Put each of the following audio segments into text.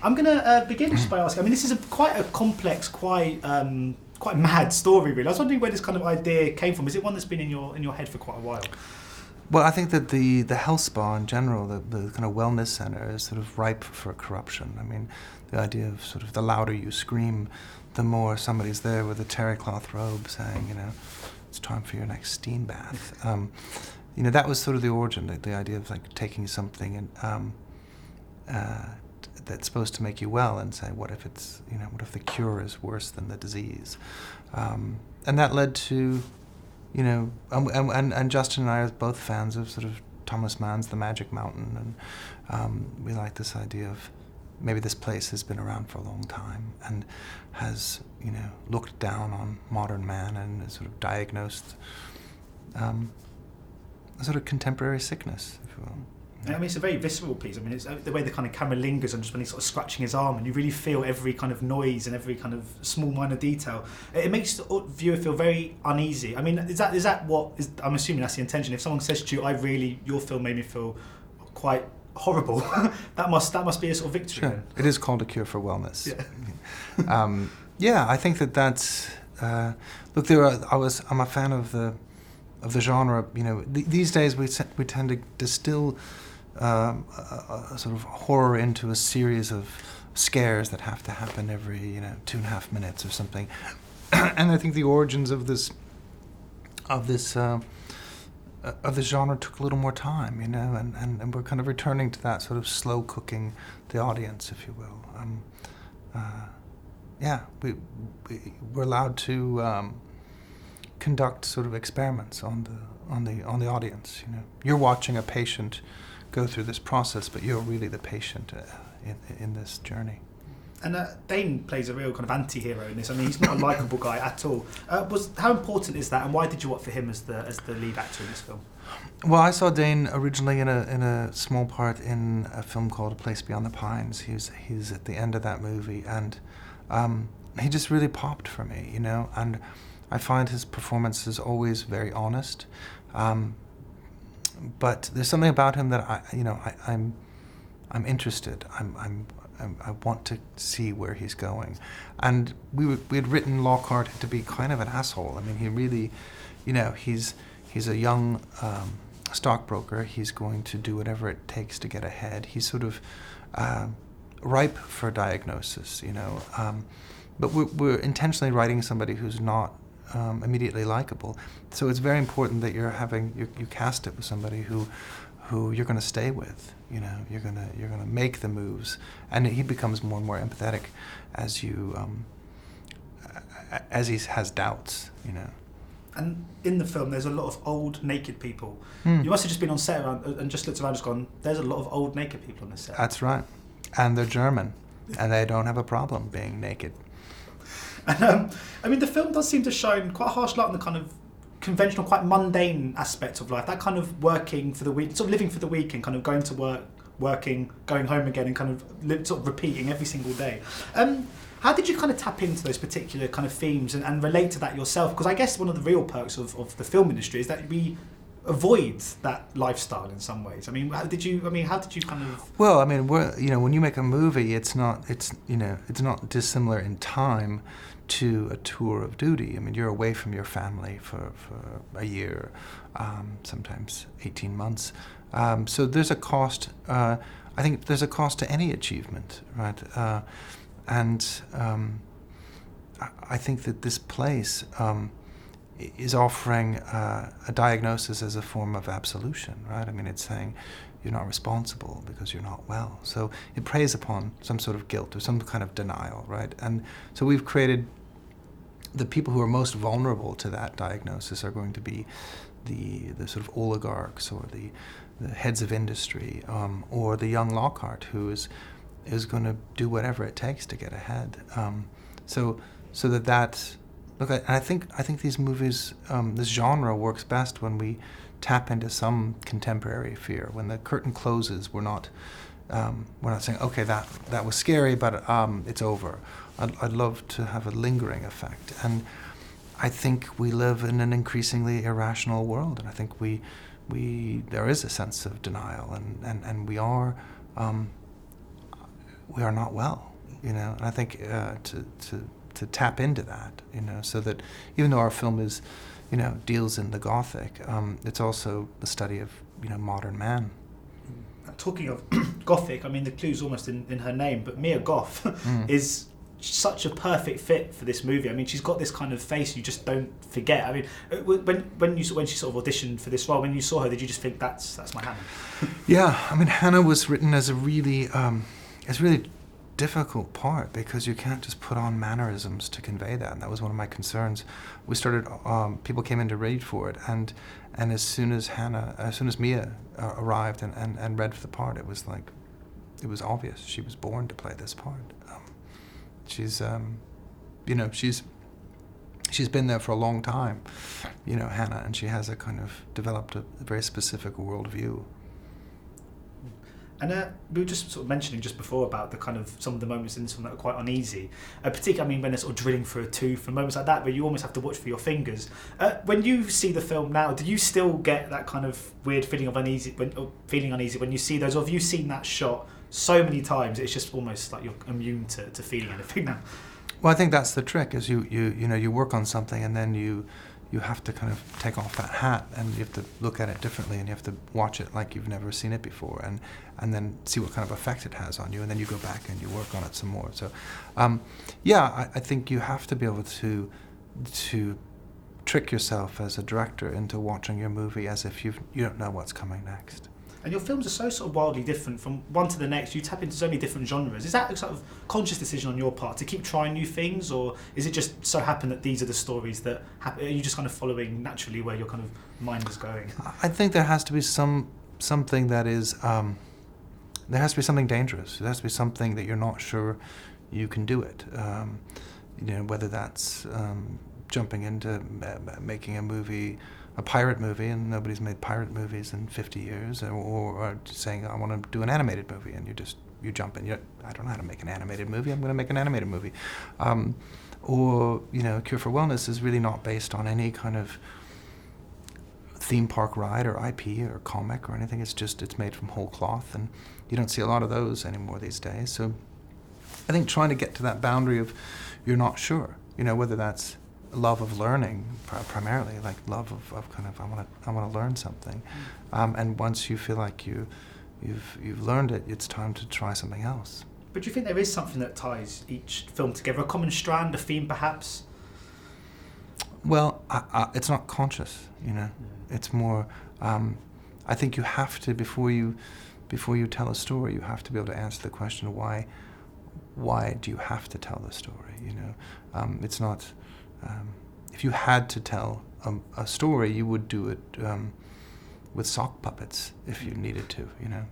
I'm going to begin just by asking, I mean, this is quite a complex, quite mad story, really. I was wondering where this kind of idea came from. Is it one that's been in your head for quite a while? Well, I think that the health spa in general, the kind of wellness center, is sort of ripe for corruption. I mean, the idea of sort of the louder you scream, the more somebody's there with a terry cloth robe saying, you know, it's time for your next steam bath. You know, that was sort of the origin, the idea of like taking something and that's supposed to make you well and say, what if it's, you know, what if the cure is worse than the disease? And that led to, you know, and Justin and I are both fans of sort of Thomas Mann's The Magic Mountain, and we like this idea of maybe this place has been around for a long time and has, you know, looked down on modern man and has sort of diagnosed a sort of contemporary sickness, if you will. I mean, it's a very visceral piece. I mean, it's the way the kind of camera lingers on just when he's sort of scratching his arm, and you really feel every kind of noise and every kind of small minor detail. It makes the viewer feel very uneasy. I mean, is that what is? I'm assuming that's the intention. If someone says to you, your film made me feel quite horrible, that must be a sort of victory. Sure. Then. It is called A Cure for Wellness. Yeah. Yeah, I think that's. Look, I'm a fan of the genre. You know, these days we tend to distill a sort of horror into a series of scares that have to happen every 2.5 minutes or something. And I think the origins of this genre took a little more time, you know, and we're kind of returning to that sort of slow cooking the audience, if you will. We're allowed to conduct sort of experiments on the audience. You know, you're watching a patient go through this process, but you're really the patient in this journey. And Dane plays a real kind of anti-hero in this. I mean, he's not a likeable guy at all. How important is that, and why did you opt for him as the lead actor in this film? Well, I saw Dane originally in a small part in a film called A Place Beyond the Pines. He's at the end of that movie, and he just really popped for me, you know. And I find his performance is always very honest, but there's something about him that I'm interested. I want to see where he's going, and we had written Lockhart to be kind of an asshole. I mean, he really, you know, he's a young stockbroker. He's going to do whatever it takes to get ahead. He's sort of ripe for diagnosis, you know. But we're intentionally writing somebody who's not immediately likable. So it's very important that you cast it with somebody who you're going to stay with. You know, you're gonna make the moves, and he becomes more and more empathetic as he has doubts. You know. And in the film, there's a lot of old naked people. You must have just been on set and just looked around and just gone, there's a lot of old naked people on this set. That's right, and they're German, and they don't have a problem being naked. And I mean, the film does seem to shine quite a harsh light on the kind of conventional, quite mundane aspect of life. That kind of working for the week, sort of living for the weekend, kind of going to work, working, going home again, and kind of sort of repeating every single day. How did you kind of tap into those particular kind of themes and relate to that yourself? Because I guess one of the real perks of the film industry is that we avoid that lifestyle in some ways. I mean, how did you kind of? Well, I mean, when you make a movie, it's not dissimilar in time to a tour of duty. I mean, you're away from your family for a year, sometimes 18 months. So there's a cost. I think there's a cost to any achievement, right? And I think that this place is offering a diagnosis as a form of absolution, right? I mean, it's saying you're not responsible because you're not well. So it preys upon some sort of guilt or some kind of denial, right? And so we've created the people who are most vulnerable to that diagnosis are going to be the sort of oligarchs or the heads of industry, or the young Lockhart who is going to do whatever it takes to get ahead. So that look, I think these movies, this genre works best when we tap into some contemporary fear. When the curtain closes, we're not saying, okay, that was scary, but it's over. I'd love to have a lingering effect, and I think we live in an increasingly irrational world, and I think there is a sense of denial, and we are. we are not well, you know. And I think to tap into that, you know, so that even though our film is, you know, deals in the Gothic, it's also the study of, you know, modern man. Talking of Gothic, I mean, the clue's almost in her name, but Mia Goth is such a perfect fit for this movie. I mean, she's got this kind of face you just don't forget. I mean, when she sort of auditioned for this role, when you saw her, did you just think that's my Hannah? Yeah, I mean, Hannah was written as a really difficult part, because you can't just put on mannerisms to convey that, and that was one of my concerns. We started, people came in to read for it, and as soon as Mia arrived and read for the part, it was like, it was obvious she was born to play this part. She's, you know, she's been there for a long time, you know, Hannah, and she has a kind of developed a very specific worldview. And we were just sort of mentioning just before about the kind of some of the moments in this one that are quite uneasy. Particularly, I mean, when they're sort of drilling for a tooth and moments like that, where you almost have to watch for your fingers. When you see the film now, do you still get that kind of weird feeling of uneasy when you see those, or have you seen that shot so many times it's just almost like you're immune to feeling anything now? Well, I think that's the trick, is you know, you work on something and then you have to kind of take off that hat, and you have to look at it differently, and you have to watch it like you've never seen it before, and then see what kind of effect it has on you, and then you go back and you work on it some more. So, yeah, I think you have to be able to trick yourself as a director into watching your movie as if you don't know what's coming next. And your films are so sort of wildly different from one to the next. You tap into so many different genres. Is that a sort of conscious decision on your part to keep trying new things, or is it just so happen that these are the stories that happen? Are you just kind of following naturally where your kind of mind is going? I think there has to be something that is, there has to be something dangerous. There has to be something that you're not sure you can do it. You know, whether that's jumping into making a movie, a pirate movie, and nobody's made pirate movies in 50 years, or saying, I want to do an animated movie, and you jump in. I don't know how to make an animated movie, I'm going to make an animated movie. Or, you know, Cure for Wellness is really not based on any kind of theme park ride or IP or comic or anything. It's made from whole cloth, and you don't see a lot of those anymore these days. So I think trying to get to that boundary of you're not sure, you know, whether that's love of learning primarily, like love of kind of I want to learn something, and once you feel like you've learned it, it's time to try something else. But do you think there is something that ties each film together, a common strand, a theme perhaps? Well, it's not conscious, you know. It's more, I think you have to, before you tell a story, you have to be able to answer the question, why do you have to tell the story, you know? It's not, if you had to tell a story, you would do it with sock puppets if you needed to, you know.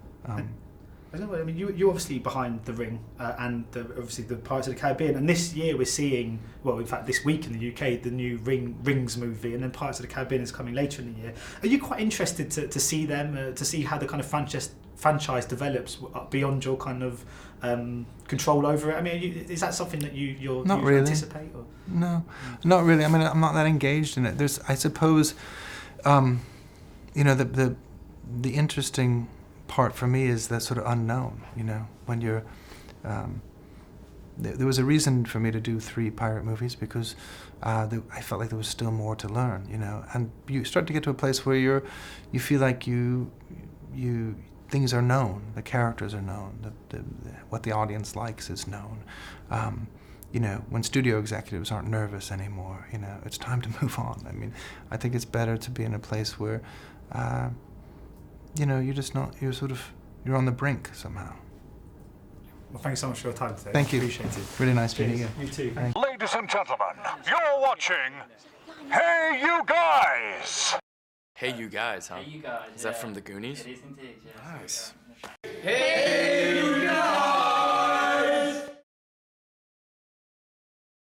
I don't know, I mean, you're obviously behind The Ring and obviously the Pirates of the Caribbean, and this year we're seeing, well, in fact this week in the UK, the new Rings movie, and then Pirates of the Caribbean is coming later in the year. Are you quite interested to see them, to see how the kind of franchise develops beyond your kind of control over it? I mean, is that something that you really anticipate? Or? No, not really. I mean, I'm not that engaged in it. There's, I suppose, you know, the interesting part for me is the sort of unknown, you know, when you're, there was a reason for me to do 3 pirate movies, because I felt like there was still more to learn, you know, and you start to get to a place where you feel like you things are known, the characters are known, what the audience likes is known. You know, when studio executives aren't nervous anymore, you know, it's time to move on. I mean, I think it's better to be in a place where, you know, you're on the brink somehow. Well, thanks so much for your time today. Thank you. Appreciate it. Really nice meeting you. You too. Ladies and gentlemen, you're watching Hey You Guys! Hey You Guys, huh? Hey You Guys. Is that from the Goonies? It is indeed, yeah. Nice. Hey You